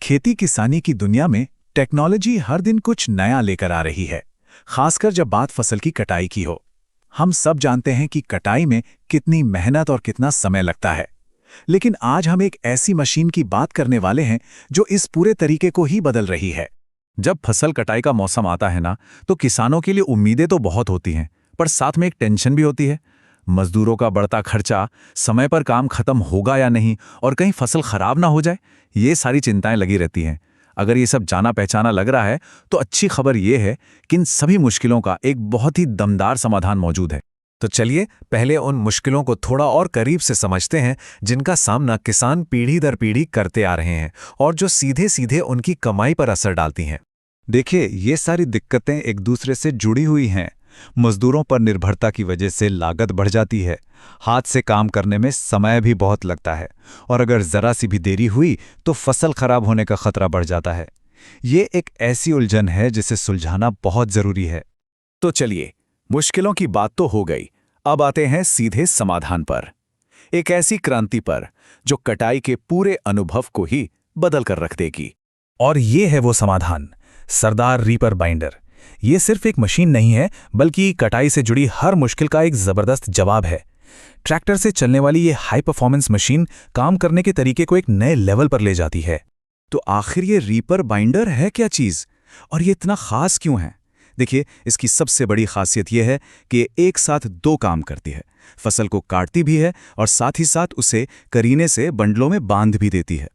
खेती किसानी की दुनिया में टेक्नोलॉजी हर दिन कुछ नया लेकर आ रही है, खासकर जब बात फसल की कटाई की हो। हम सब जानते हैं कि कटाई में कितनी मेहनत और कितना समय लगता है, लेकिन आज हम एक ऐसी मशीन की बात करने वाले हैं जो इस पूरे तरीके को ही बदल रही है। जब फसल कटाई का मौसम आता है ना, तो किसानों के लिए उम्मीदें तो बहुत होती हैं, पर साथ में एक टेंशन भी होती है। मजदूरों का बढ़ता खर्चा, समय पर काम खत्म होगा या नहीं, और कहीं फसल खराब ना हो जाए, ये सारी चिंताएं लगी रहती हैं। अगर ये सब जाना पहचाना लग रहा है, तो अच्छी खबर ये है कि इन सभी मुश्किलों का एक बहुत ही दमदार समाधान मौजूद है। तो चलिए पहले उन मुश्किलों को थोड़ा और करीब से समझते हैं जिनका सामना किसान पीढ़ी दर पीढ़ी करते आ रहे हैं और जो सीधे सीधे उनकी कमाई पर असर डालती हैं। देखिए, ये सारी दिक्कतें एक दूसरे से जुड़ी हुई हैं। मजदूरों पर निर्भरता की वजह से लागत बढ़ जाती है, हाथ से काम करने में समय भी बहुत लगता है, और अगर जरा सी भी देरी हुई तो फसल खराब होने का खतरा बढ़ जाता है। ये एक ऐसी उलझन है जिसे सुलझाना बहुत जरूरी है। तो चलिए, मुश्किलों की बात तो हो गई, अब आते हैं सीधे समाधान पर। एक ऐसी क्रांति पर जो कटाई के पूरे अनुभव को ही बदल कर रख देगी। और ये है वो समाधान, सरदार रीपर बाइंडर। ये सिर्फ एक मशीन नहीं है, बल्कि कटाई से जुड़ी हर मुश्किल का एक जबरदस्त जवाब है। ट्रैक्टर से चलने वाली ये हाई परफॉर्मेंस मशीन काम करने के तरीके को एक नए लेवल पर ले जाती है। तो आखिर ये रीपर बाइंडर है क्या चीज, और ये इतना खास क्यों है? देखिए, इसकी सबसे बड़ी खासियत यह है कि ये एक साथ दो काम करती है। फसल को काटती भी है और साथ ही साथ उसे करीने से बंडलों में बांध भी देती है।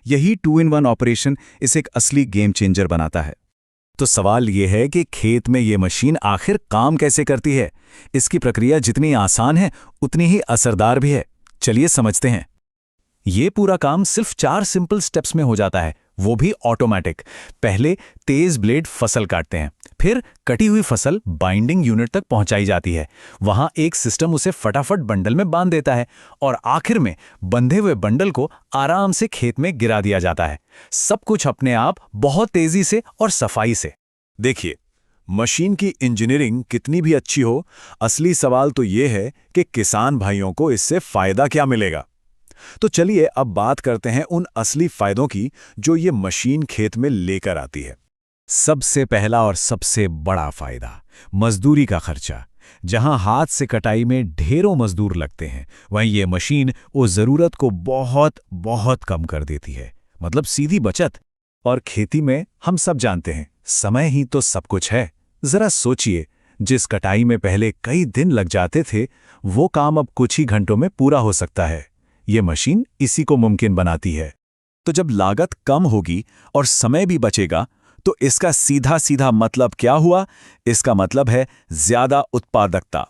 यही 2-in-1 ऑपरेशन इसे एक असली गेम चेंजर बनाता है। तो सवाल यह है कि खेत में ये मशीन आखिर काम कैसे करती है। इसकी प्रक्रिया जितनी आसान है उतनी ही असरदार भी है। चलिए समझते हैं। ये पूरा काम सिर्फ 4 सिंपल स्टेप्स में हो जाता है, वो भी ऑटोमेटिक। पहले तेज ब्लेड फसल काटते हैं, फिर कटी हुई फसल बाइंडिंग यूनिट तक पहुंचाई जाती है। वहां एक सिस्टम उसे फटाफट बंडल में बांध देता है और आखिर में बंधे हुए बंडल को आराम से खेत में गिरा दिया जाता है। सब कुछ अपने आप, बहुत तेजी से और सफाई से। देखिए, मशीन की इंजीनियरिंग कितनी भी अच्छी हो, असली सवाल तो ये है कि किसान भाइयों को इससे फायदा क्या मिलेगा। तो चलिए अब बात करते हैं उन असली फायदों की जो ये मशीन खेत में लेकर आती है। सबसे पहला और सबसे बड़ा फायदा, मजदूरी का खर्चा। जहां हाथ से कटाई में ढेरों मजदूर लगते हैं, वहीं ये मशीन उस जरूरत को बहुत बहुत कम कर देती है। मतलब सीधी बचत। और खेती में हम सब जानते हैं, समय ही तो सब कुछ है। जरा सोचिए, जिस कटाई में पहले कई दिन लग जाते थे, वो काम अब कुछ ही घंटों में पूरा हो सकता है। ये मशीन इसी को मुमकिन बनाती है। तो जब लागत कम होगी और समय भी बचेगा, तो इसका सीधा सीधा मतलब क्या हुआ? इसका मतलब है ज्यादा उत्पादकता।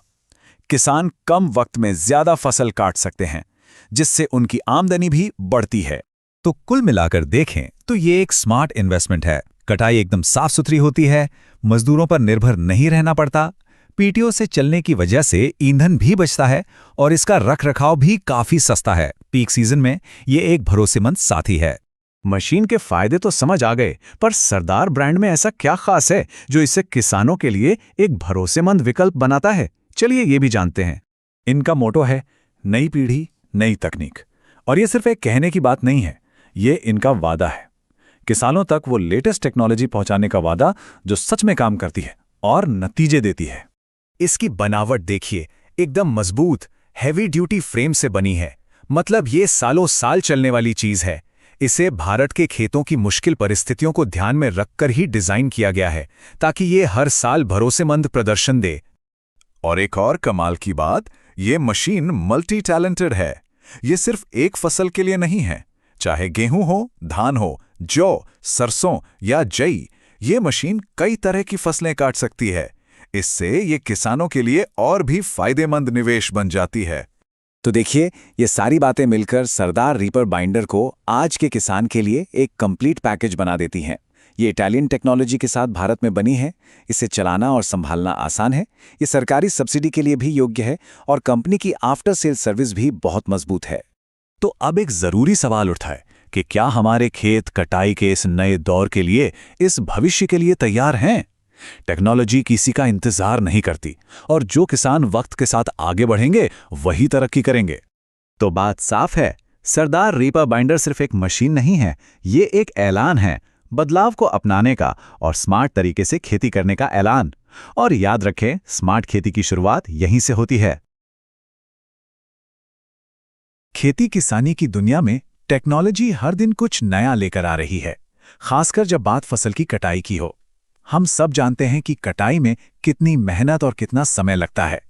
किसान कम वक्त में ज्यादा फसल काट सकते हैं, जिससे उनकी आमदनी भी बढ़ती है। तो कुल मिलाकर देखें तो ये एक स्मार्ट इन्वेस्टमेंट है। कटाई एकदम साफ सुथरी होती है, मजदूरों पर निर्भर नहीं रहना पड़ता, पीटीओ से चलने की वजह से ईंधन भी बचता है और इसका रखरखाव भी काफी सस्ता है। पीक सीजन में ये एक भरोसेमंद साथी है। मशीन के फायदे तो समझ आ गए, पर सरदार ब्रांड में ऐसा क्या खास है जो इसे किसानों के लिए एक भरोसेमंद विकल्प बनाता है? चलिए ये भी जानते हैं। इनका मोटो है, नई पीढ़ी नई तकनीक। और ये सिर्फ एक कहने की बात नहीं है, ये इनका वादा है। किसानों तक वो लेटेस्ट टेक्नोलॉजी पहुंचाने का वादा जो सच में काम करती है और नतीजे देती है। इसकी बनावट देखिए, एकदम मजबूत, हैवी ड्यूटी फ्रेम से बनी है। मतलब ये सालों साल चलने वाली चीज है। इसे भारत के खेतों की मुश्किल परिस्थितियों को ध्यान में रखकर ही डिजाइन किया गया है, ताकि ये हर साल भरोसेमंद प्रदर्शन दे। और एक और कमाल की बात, ये मशीन मल्टी टैलेंटेड है। ये सिर्फ एक फसल के लिए नहीं है। चाहे गेहूं हो, धान हो, जौ, सरसों या जई, ये मशीन कई तरह की फसलें काट सकती है। इससे ये किसानों के लिए और भी फायदेमंद निवेश बन जाती है। तो देखिए, ये सारी बातें मिलकर सरदार रीपर बाइंडर को आज के किसान के लिए एक कंप्लीट पैकेज बना देती हैं। ये इटालियन टेक्नोलॉजी के साथ भारत में बनी है। इसे चलाना और संभालना आसान है। ये सरकारी सब्सिडी के लिए भी योग्य है और कंपनी की आफ्टर सेल सर्विस भी बहुत मजबूत है। तो अब एक जरूरी सवाल उठा है कि क्या हमारे खेत कटाई के इस नए दौर के लिए, इस भविष्य के लिए तैयार हैं? टेक्नोलॉजी किसी का इंतजार नहीं करती, और जो किसान वक्त के साथ आगे बढ़ेंगे वही तरक्की करेंगे। तो बात साफ है, सरदार रीपर बाइंडर सिर्फ एक मशीन नहीं है, ये एक ऐलान है, बदलाव को अपनाने का और स्मार्ट तरीके से खेती करने का ऐलान। और याद रखें, स्मार्ट खेती की शुरुआत यहीं से होती है। खेती किसानी की दुनिया में टेक्नोलॉजी हर दिन कुछ नया लेकर आ रही है, खासकर जब बात फसल की कटाई की हो। हम सब जानते हैं कि कटाई में कितनी मेहनत और कितना समय लगता है,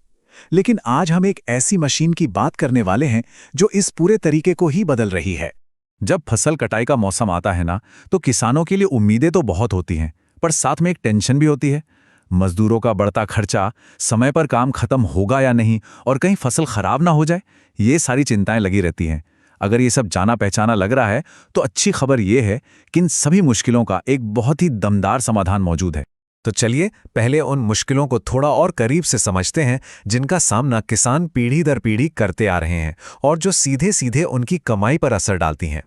लेकिन आज हम एक ऐसी मशीन की बात करने वाले हैं जो इस पूरे तरीके को ही बदल रही है। जब फसल कटाई का मौसम आता है ना, तो किसानों के लिए उम्मीदें तो बहुत होती हैं, पर साथ में एक टेंशन भी होती है। मजदूरों का बढ़ता खर्चा, समय पर काम खत्म होगा या नहीं, और कहीं फसल खराब ना हो जाए, ये सारी चिंताएं लगी रहती हैं। अगर ये सब जाना पहचाना लग रहा है, तो अच्छी खबर ये है कि इन सभी मुश्किलों का एक बहुत ही दमदार समाधान मौजूद है। तो चलिए पहले उन मुश्किलों को थोड़ा और करीब से समझते हैं जिनका सामना किसान पीढ़ी दर पीढ़ी करते आ रहे हैं और जो सीधे सीधे उनकी कमाई पर असर डालती हैं।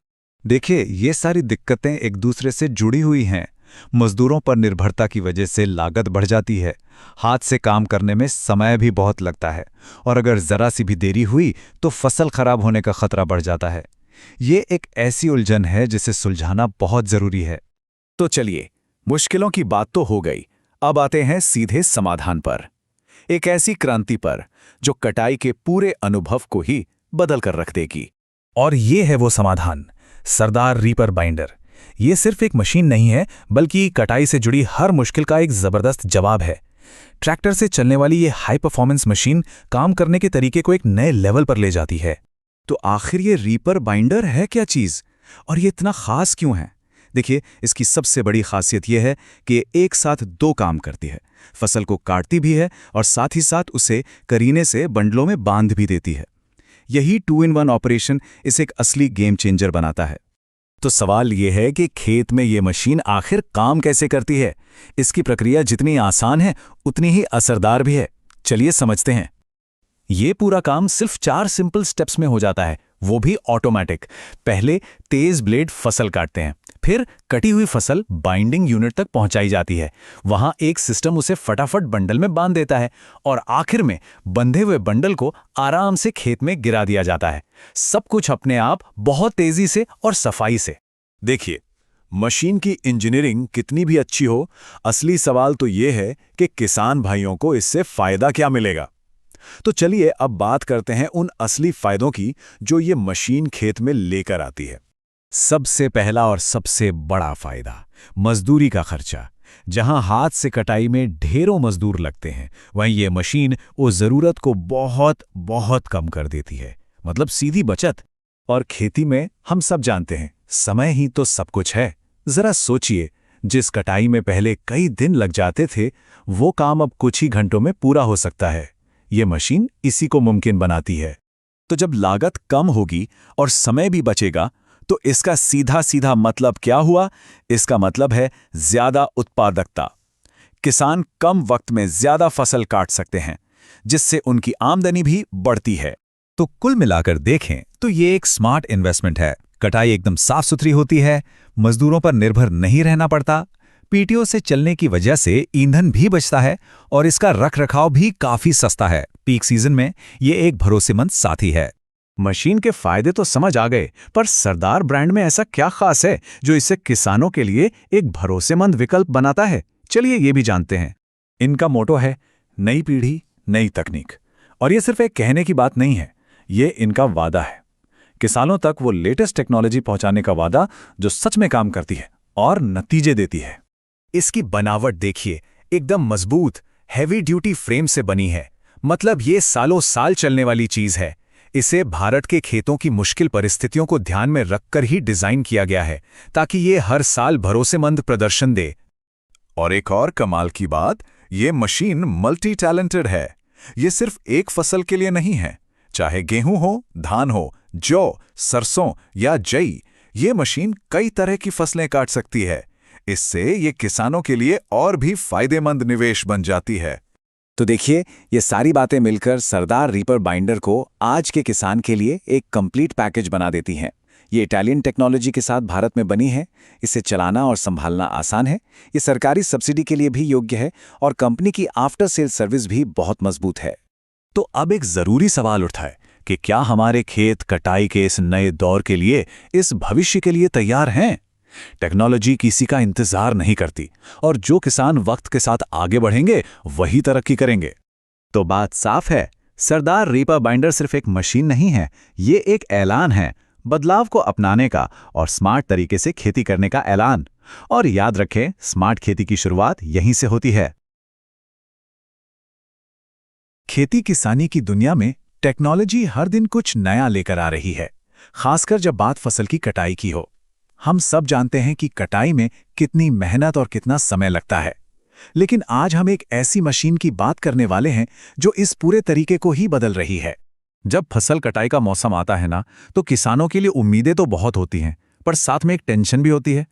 देखिए, ये सारी दिक्कतें एक दूसरे से जुड़ी हुई हैं। मजदूरों पर निर्भरता की वजह से लागत बढ़ जाती है, हाथ से काम करने में समय भी बहुत लगता है, और अगर जरा सी भी देरी हुई तो फसल खराब होने का खतरा बढ़ जाता है। ये एक ऐसी उलझन है जिसे सुलझाना बहुत जरूरी है। तो चलिए, मुश्किलों की बात तो हो गई, अब आते हैं सीधे समाधान पर। एक ऐसी क्रांति पर जो कटाई के पूरे अनुभव को ही बदल कर रख देगी। और ये है वो समाधान, सरदार रीपर बाइंडर। ये सिर्फ एक मशीन नहीं है, बल्कि कटाई से जुड़ी हर मुश्किल का एक जबरदस्त जवाब है। ट्रैक्टर से चलने वाली ये हाई परफॉर्मेंस मशीन काम करने के तरीके को एक नए लेवल पर ले जाती है। तो आखिर ये रीपर बाइंडर है क्या चीज़, और ये इतना खास क्यों है? देखिए, इसकी सबसे बड़ी खासियत यह है कि ये एक साथ दो काम करती है। फसल को काटती भी है और साथ ही साथ उसे करीने से बंडलों में बांध भी देती है। यही 2-in-1 ऑपरेशन इसे एक असली गेम चेंजर बनाता है। तो सवाल ये है कि खेत में ये मशीन आखिर काम कैसे करती है? इसकी प्रक्रिया जितनी आसान है, उतनी ही असरदार भी है। चलिए समझते हैं। ये पूरा काम सिर्फ 4 सिंपल स्टेप्स में हो जाता है, वो भी ऑटोमेटिक। पहले तेज ब्लेड फसल काटते हैं, फिर कटी हुई फसल बाइंडिंग यूनिट तक पहुंचाई जाती है। वहां एक सिस्टम उसे फटाफट बंडल में बांध देता है और आखिर में बंधे हुए बंडल को आराम से खेत में गिरा दिया जाता है। सब कुछ अपने आप, बहुत तेजी से और सफाई से। देखिए, मशीन की इंजीनियरिंग कितनी भी अच्छी हो, असली सवाल तो ये है कि किसान भाइयों को इससे फायदा क्या मिलेगा। तो चलिए अब बात करते हैं उन असली फायदों की जो ये मशीन खेत में लेकर आती है। सबसे पहला और सबसे बड़ा फायदा, मजदूरी का खर्चा। जहां हाथ से कटाई में ढेरों मजदूर लगते हैं, वहीं ये मशीन उस जरूरत को बहुत बहुत कम कर देती है। मतलब सीधी बचत। और खेती में हम सब जानते हैं, समय ही तो सब कुछ है। जरा सोचिए, जिस कटाई में पहले कई दिन लग जाते थे, वो काम अब कुछ ही घंटों में पूरा हो सकता है। ये मशीन इसी को मुमकिन बनाती है। तो जब लागत कम होगी और समय भी बचेगा, तो इसका सीधा सीधा मतलब क्या हुआ? इसका मतलब है ज्यादा उत्पादकता। किसान कम वक्त में ज्यादा फसल काट सकते हैं, जिससे उनकी आमदनी भी बढ़ती है। तो कुल मिलाकर देखें तो ये एक स्मार्ट इन्वेस्टमेंट है। कटाई एकदम साफ सुथरी होती है, मजदूरों पर निर्भर नहीं रहना पड़ता, पीटीओ से चलने की वजह से ईंधन भी बचता है और इसका रखरखाव भी काफी सस्ता है। पीक सीजन में ये एक भरोसेमंद साथी है। मशीन के फायदे तो समझ आ गए, पर सरदार ब्रांड में ऐसा क्या खास है जो इसे किसानों के लिए एक भरोसेमंद विकल्प बनाता है? चलिए ये भी जानते हैं। इनका मोटो है, नई पीढ़ी नई तकनीक। और ये सिर्फ एक कहने की बात नहीं है, ये इनका वादा है। किसानों तक वो लेटेस्ट टेक्नोलॉजी पहुंचाने का वादा जो सच में काम करती है और नतीजे देती है। इसकी बनावट देखिए, एकदम मजबूत, हैवी ड्यूटी फ्रेम से बनी है। मतलब ये सालों साल चलने वाली चीज है। इसे भारत के खेतों की मुश्किल परिस्थितियों को ध्यान में रखकर ही डिजाइन किया गया है, ताकि ये हर साल भरोसेमंद प्रदर्शन दे। और एक और कमाल की बात, ये मशीन मल्टी टैलेंटेड है। ये सिर्फ एक फसल के लिए नहीं है। चाहे गेहूं हो, धान हो, जौ, सरसों या जई, ये मशीन कई तरह की फसलें काट सकती है। इससे ये किसानों के लिए और भी फायदेमंद निवेश बन जाती है। तो देखिए, ये सारी बातें मिलकर सरदार रीपर बाइंडर को आज के किसान के लिए एक कंप्लीट पैकेज बना देती हैं। ये इटालियन टेक्नोलॉजी के साथ भारत में बनी है। इसे चलाना और संभालना आसान है। ये सरकारी सब्सिडी के लिए भी योग्य है और कंपनी की आफ्टर सेल सर्विस भी बहुत मजबूत है। तो अब एक जरूरी सवाल उठा है कि क्या हमारे खेत कटाई के इस नए दौर के लिए, इस भविष्य के लिए तैयार हैं। टेक्नोलॉजी किसी का इंतजार नहीं करती और जो किसान वक्त के साथ आगे बढ़ेंगे वही तरक्की करेंगे। तो बात साफ है, सरदार रीपर बाइंडर सिर्फ एक मशीन नहीं है, ये एक ऐलान है, बदलाव को अपनाने का और स्मार्ट तरीके से खेती करने का ऐलान। और याद रखें, स्मार्ट खेती की शुरुआत यहीं से होती है। खेती किसानी की दुनिया में टेक्नोलॉजी हर दिन कुछ नया लेकर आ रही है, खासकर जब बात फसल की कटाई की हो। हम सब जानते हैं कि कटाई में कितनी मेहनत और कितना समय लगता है, लेकिन आज हम एक ऐसी मशीन की बात करने वाले हैं जो इस पूरे तरीके को ही बदल रही है। जब फसल कटाई का मौसम आता है ना, तो किसानों के लिए उम्मीदें तो बहुत होती हैं, पर साथ में एक टेंशन भी होती है।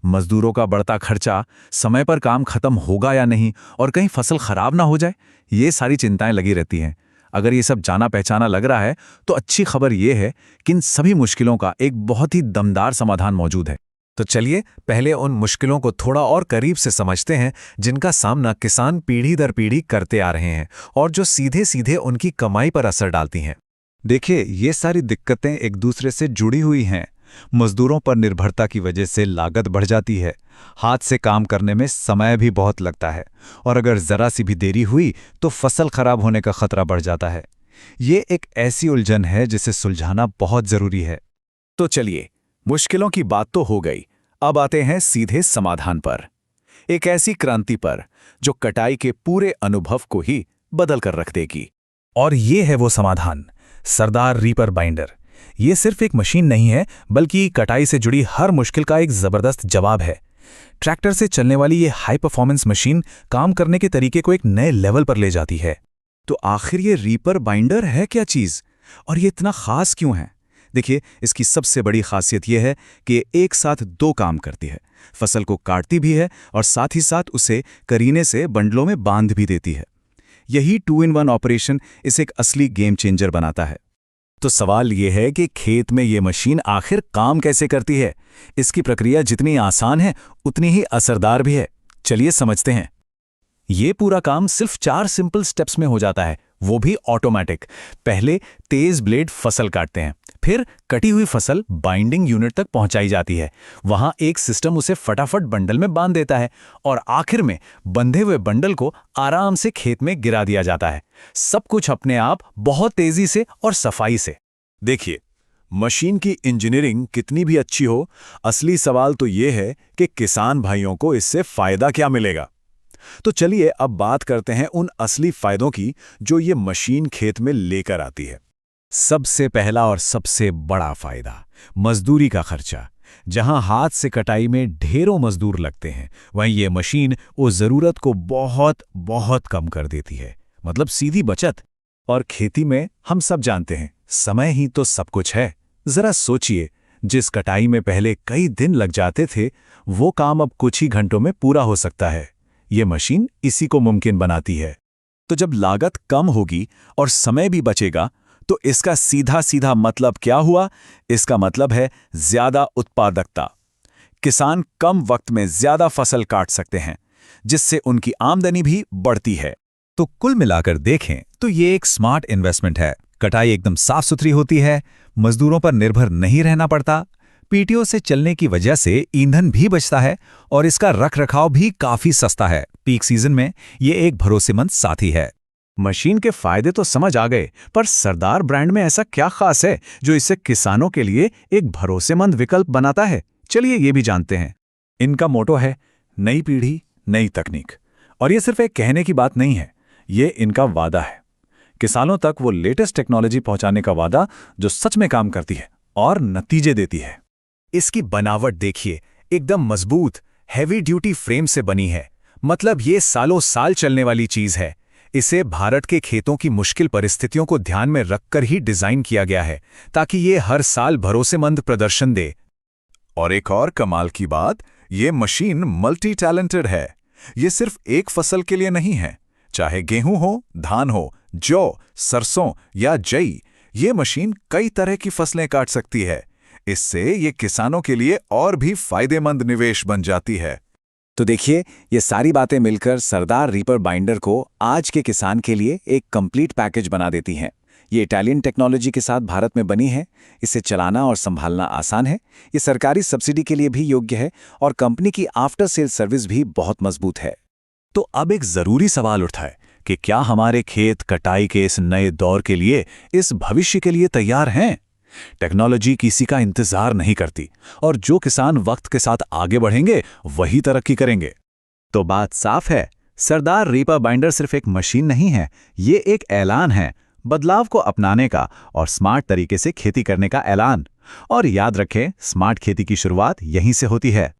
मजदूरों का बढ़ता खर्चा, समय पर काम खत्म होगा या नहीं, और कहीं फसल खराब ना हो जाए, ये सारी चिंताएं लगी रहती हैं। अगर ये सब जाना पहचाना लग रहा है, तो अच्छी खबर ये है कि इन सभी मुश्किलों का एक बहुत ही दमदार समाधान मौजूद है। तो चलिए पहले उन मुश्किलों को थोड़ा और करीब से समझते हैं जिनका सामना किसान पीढ़ी दर पीढ़ी करते आ रहे हैं और जो सीधे सीधे उनकी कमाई पर असर डालती हैं। देखिए, ये सारी दिक्कतें एक दूसरे से जुड़ी हुई हैं। मजदूरों पर निर्भरता की वजह से लागत बढ़ जाती है, हाथ से काम करने में समय भी बहुत लगता है, और अगर जरा सी भी देरी हुई तो फसल खराब होने का खतरा बढ़ जाता है। ये एक ऐसी उलझन है जिसे सुलझाना बहुत जरूरी है। तो चलिए, मुश्किलों की बात तो हो गई, अब आते हैं सीधे समाधान पर। एक ऐसी क्रांति पर जो कटाई के पूरे अनुभव को ही बदल कर रख देगी। और ये है वो समाधान, सरदार रीपर बाइंडर। ये सिर्फ एक मशीन नहीं है, बल्कि कटाई से जुड़ी हर मुश्किल का एक जबरदस्त जवाब है। ट्रैक्टर से चलने वाली ये हाई परफॉर्मेंस मशीन काम करने के तरीके को एक नए लेवल पर ले जाती है। तो आखिर ये रीपर बाइंडर है क्या चीज़, और ये इतना खास क्यों है? देखिए, इसकी सबसे बड़ी खासियत यह है कि ये एक साथ दो काम करती है। फसल को काटती भी है और साथ ही साथ उसे करीने से बंडलों में बांध भी देती है। यही 2-in-1 ऑपरेशन इसे एक असली गेम चेंजर बनाता है। तो सवाल यह है कि खेत में ये मशीन आखिर काम कैसे करती है। इसकी प्रक्रिया जितनी आसान है उतनी ही असरदार भी है। चलिए समझते हैं। ये पूरा काम सिर्फ 4 सिंपल स्टेप्स में हो जाता है, वो भी ऑटोमेटिक। पहले तेज ब्लेड फसल काटते हैं, फिर कटी हुई फसल बाइंडिंग यूनिट तक पहुंचाई जाती है। वहां एक सिस्टम उसे फटाफट बंडल में बांध देता है और आखिर में बंधे हुए बंडल को आराम से खेत में गिरा दिया जाता है। सब कुछ अपने आप, बहुत तेजी से और सफाई से। देखिए, मशीन की इंजीनियरिंग कितनी भी अच्छी हो, असली सवाल तो ये है कि किसान भाइयों को इससे फायदा क्या मिलेगा। तो चलिए अब बात करते हैं उन असली फायदों की जो ये मशीन खेत में लेकर आती है। सबसे पहला और सबसे बड़ा फायदा, मजदूरी का खर्चा। जहां हाथ से कटाई में ढेरों मजदूर लगते हैं, वहीं ये मशीन उस जरूरत को बहुत बहुत कम कर देती है। मतलब सीधी बचत। और खेती में हम सब जानते हैं, समय ही तो सब कुछ है। जरा सोचिए, जिस कटाई में पहले कई दिन लग जाते थे, वो काम अब कुछ ही घंटों में पूरा हो सकता है। ये मशीन इसी को मुमकिन बनाती है। तो जब लागत कम होगी और समय भी बचेगा, तो इसका सीधा सीधा मतलब क्या हुआ? इसका मतलब है ज्यादा उत्पादकता। किसान कम वक्त में ज्यादा फसल काट सकते हैं, जिससे उनकी आमदनी भी बढ़ती है। तो कुल मिलाकर देखें तो ये एक स्मार्ट इन्वेस्टमेंट है। कटाई एकदम साफ सुथरी होती है, मजदूरों पर निर्भर नहीं रहना पड़ता, पीटीओ से चलने की वजह से ईंधन भी बचता है और इसका रखरखाव भी काफी सस्ता है। पीक सीजन में ये एक भरोसेमंद साथी है। मशीन के फायदे तो समझ आ गए, पर सरदार ब्रांड में ऐसा क्या खास है जो इसे किसानों के लिए एक भरोसेमंद विकल्प बनाता है? चलिए ये भी जानते हैं। इनका मोटो है, नई पीढ़ी नई तकनीक। और ये सिर्फ एक कहने की बात नहीं है, ये इनका वादा है। किसानों तक वो लेटेस्ट टेक्नोलॉजी पहुंचाने का वादा जो सच में काम करती है और नतीजे देती है। इसकी बनावट देखिए, एकदम मजबूत, हैवी ड्यूटी फ्रेम से बनी है। मतलब ये सालों साल चलने वाली चीज है। इसे भारत के खेतों की मुश्किल परिस्थितियों को ध्यान में रखकर ही डिजाइन किया गया है, ताकि ये हर साल भरोसेमंद प्रदर्शन दे। और एक और कमाल की बात, ये मशीन मल्टी टैलेंटेड है। ये सिर्फ एक फसल के लिए नहीं है। चाहे गेहूं हो, धान हो, जौ, सरसों या जई, ये मशीन कई तरह की फसलें काट सकती है। इससे ये किसानों के लिए और भी फायदेमंद निवेश बन जाती है। तो देखिए, ये सारी बातें मिलकर सरदार रीपर बाइंडर को आज के किसान के लिए एक कंप्लीट पैकेज बना देती हैं। ये इटालियन टेक्नोलॉजी के साथ भारत में बनी है, इसे चलाना और संभालना आसान है, ये सरकारी सब्सिडी के लिए भी योग्य है और कंपनी की आफ्टर सेल सर्विस भी बहुत मजबूत है। तो अब एक जरूरी सवाल उठा है कि क्या हमारे खेत कटाई के इस नए दौर के लिए, इस भविष्य के लिए तैयार हैं? टेक्नोलॉजी किसी का इंतजार नहीं करती और जो किसान वक्त के साथ आगे बढ़ेंगे वही तरक्की करेंगे। तो बात साफ है, सरदार रीपर बाइंडर सिर्फ एक मशीन नहीं है, ये एक ऐलान है, बदलाव को अपनाने का और स्मार्ट तरीके से खेती करने का ऐलान। और याद रखें, स्मार्ट खेती की शुरुआत यहीं से होती है।